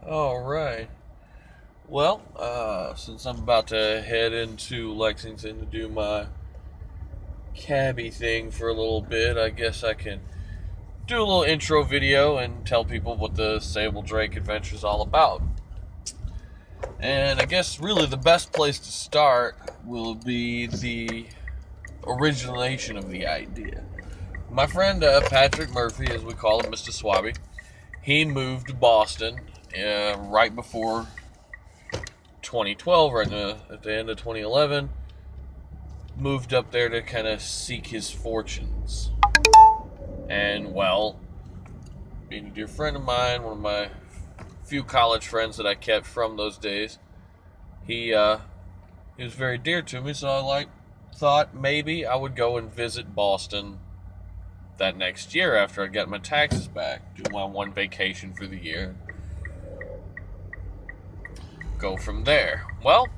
All right. Well, since I'm about to head into Lexington to do my cabbie thing for a little bit, I guess I can do a little intro video and tell people what the Sable Drake adventure is all about. And I guess really the best place to start will be the origination of the idea. My friend Patrick Murphy, as we call him, Mr. Swabby, he moved to Boston right before 2012, at the end of 2011, moved up there to kind of seek his fortunes. And, well, being a dear friend of mine, one of my few college friends that I kept from those days, he was very dear to me, so I thought maybe I would go and visit Boston that next year after I got my taxes back, do my one vacation for the year, go from there. Well,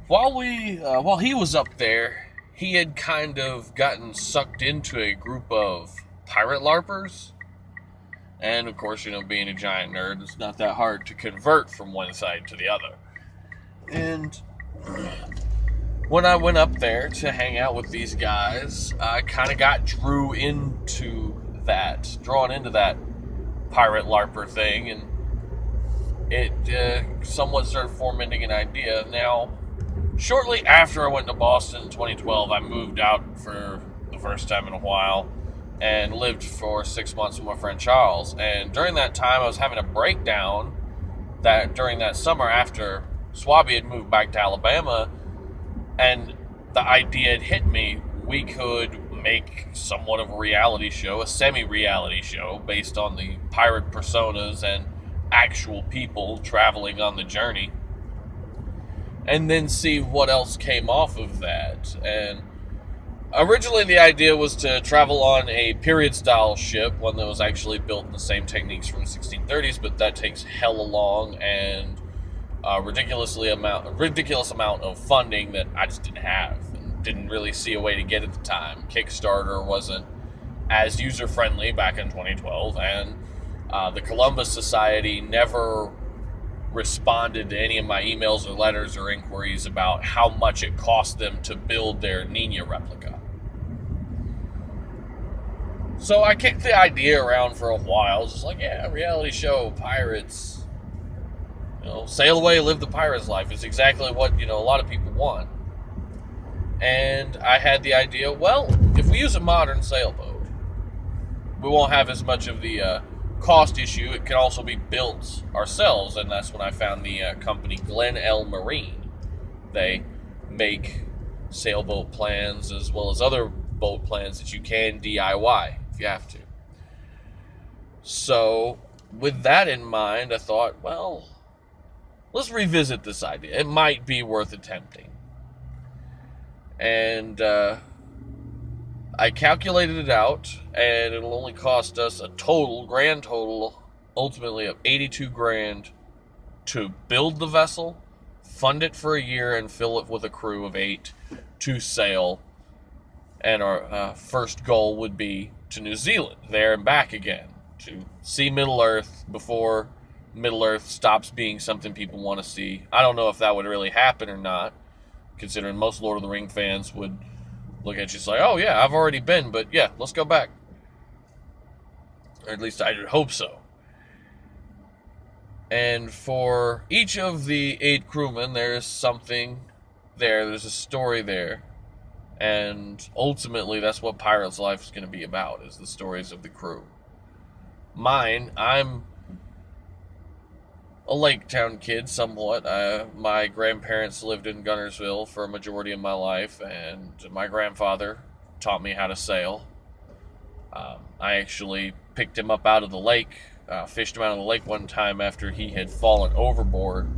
while he was up there, he had kind of gotten sucked into a group of pirate larpers. And of course, being a giant nerd, it's not that hard to convert from one side to the other. And when I went up there to hang out with these guys, I kind of got drawn into that pirate larper thing, and it somewhat started fomenting an idea. Now, shortly after I went to Boston in 2012, I moved out for the first time in a while and lived for 6 months with my friend Charles. And during that time, I was having a breakdown during that summer after Swabby had moved back to Alabama, and the idea had hit me. We could make somewhat of a reality show, a semi-reality show, based on the pirate personas and actual people traveling on the journey, and then see what else came off of that. And originally the idea was to travel on a period-style ship, one that was actually built in the same techniques from the 1630s, but that takes hella long and a ridiculous amount of funding that I just didn't have and didn't really see a way to get at the time. Kickstarter wasn't as user-friendly back in 2012, and the Columbus Society never responded to any of my emails or letters or inquiries about how much it cost them to build their Nina replica. So I kicked the idea around for a while, just like, yeah, reality show, pirates, sail away, live the pirate's life. It's exactly what, a lot of people want. And I had the idea, well, if we use a modern sailboat, we won't have as much of the cost issue. It can also be built ourselves, and that's when I found the company Glen L. Marine. They make sailboat plans as well as other boat plans that you can DIY if you have to. So, with that in mind, I thought, well, let's revisit this idea. It might be worth attempting. And I calculated it out, and it'll only cost us a grand total, ultimately of $82,000 to build the vessel, fund it for a year, and fill it with a crew of 8 to sail. And our first goal would be to New Zealand, there and back again, to see Middle Earth before Middle Earth stops being something people want to see. I don't know if that would really happen or not, considering most Lord of the Ring fans would look at you and say, oh yeah, I've already been, but yeah, let's go back. Or at least I hope so. And for each of the 8 crewmen, there's something there. There's a story there. And ultimately, that's what Pirate's life is going to be about, is the stories of the crew. Mine, I'm a Lake Town kid, somewhat. My grandparents lived in Gunnersville for a majority of my life, and my grandfather taught me how to sail. I actually picked him up out of the lake, fished him out of the lake one time after he had fallen overboard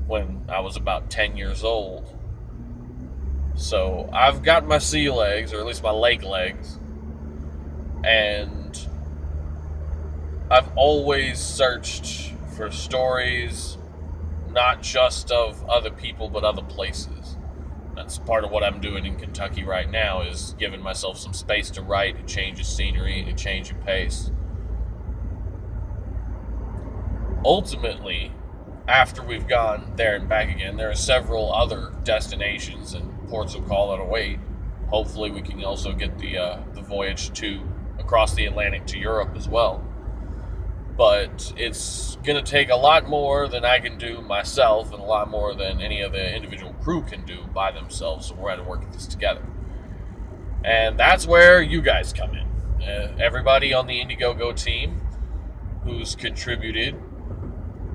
when I was about 10 years old. So I've got my sea legs, or at least my lake legs, and I've always searched for stories, not just of other people, but other places. That's part of what I'm doing in Kentucky right now, is giving myself some space to write, a change of scenery, a change of pace. ultimately, after we've gone there and back again, there are several other destinations and ports of call that await. Hopefully, we can also get the voyage to across the Atlantic to Europe as well. But it's going to take a lot more than I can do myself, and a lot more than any of the individual crew can do by themselves. So we're going to work this together, and that's where you guys come in. Everybody on the Indiegogo team who's contributed,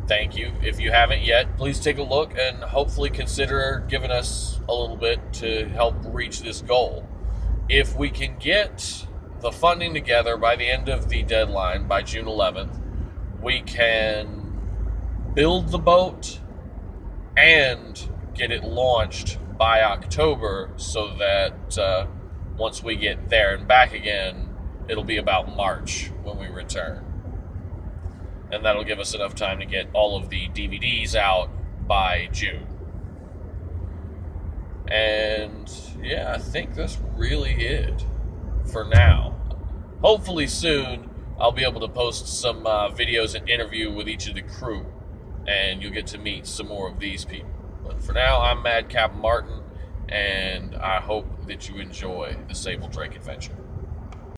thank you. If you haven't yet, please take a look and hopefully consider giving us a little bit to help reach this goal. If we can get the funding together by the end of the deadline, by June 11th, we can build the boat and get it launched by October, so that once we get there and back again, it'll be about March when we return. And that'll give us enough time to get all of the DVDs out by June. And yeah, I think that's really it for now. Hopefully soon I'll be able to post some videos and interview with each of the crew, and you'll get to meet some more of these people. But for now, I'm Mad Captain Martin, and I hope that you enjoy the Sable Drake adventure.